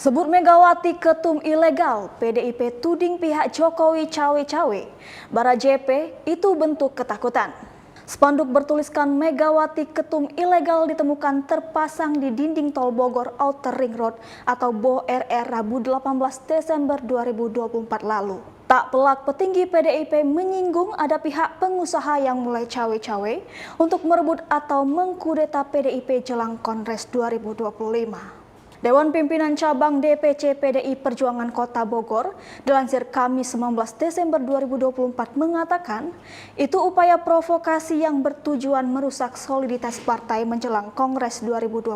Sebut Megawati ketum ilegal, PDIP tuding pihak Jokowi cawe-cawe. Bara JP itu bentuk ketakutan. Spanduk bertuliskan Megawati ketum ilegal ditemukan terpasang di dinding tol Bogor Outer Ring Road atau BORR Rabu 18 Desember 2024 lalu. Tak pelak petinggi PDIP menyinggung ada pihak pengusaha yang mulai cawe-cawe untuk merebut atau mengkudeta PDIP jelang Kongres 2025. Dewan Pimpinan Cabang DPC PDI Perjuangan Kota Bogor, dilansir Kamis 19 Desember 2024 mengatakan, itu upaya provokasi yang bertujuan merusak soliditas partai menjelang Kongres 2025.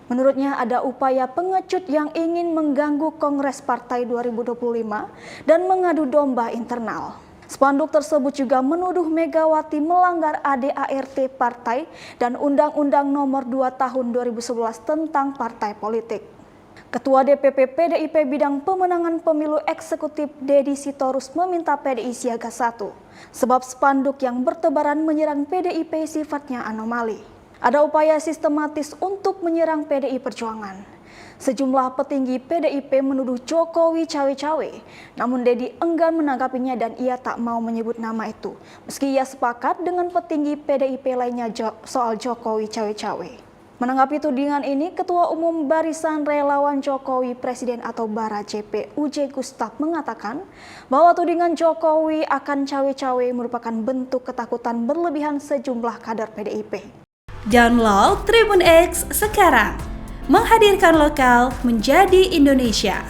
Menurutnya ada upaya pengecut yang ingin mengganggu Kongres Partai 2025 dan mengadu domba internal. Spanduk tersebut juga menuduh Megawati melanggar ADART partai dan Undang-Undang Nomor 2 Tahun 2011 tentang partai politik. Ketua DPP PDIP Bidang Pemenangan Pemilu Eksekutif Dedi Sitorus meminta PDI siaga 1, sebab spanduk yang bertebaran menyerang PDIP sifatnya anomali. Ada upaya sistematis untuk menyerang PDI Perjuangan. Sejumlah petinggi PDIP menuduh Jokowi cawe-cawe, namun Dedi enggan menanggapinya dan ia tak mau menyebut nama itu, meski ia sepakat dengan petinggi PDIP lainnya soal Jokowi cawe-cawe. Menanggapi tudingan ini, Ketua Umum Barisan Relawan Jokowi Presiden atau Bara JP UJ Gustaf mengatakan bahwa tudingan Jokowi akan cawe-cawe merupakan bentuk ketakutan berlebihan sejumlah kader PDIP. Download Tribun X sekarang. Menghadirkan lokal menjadi Indonesia.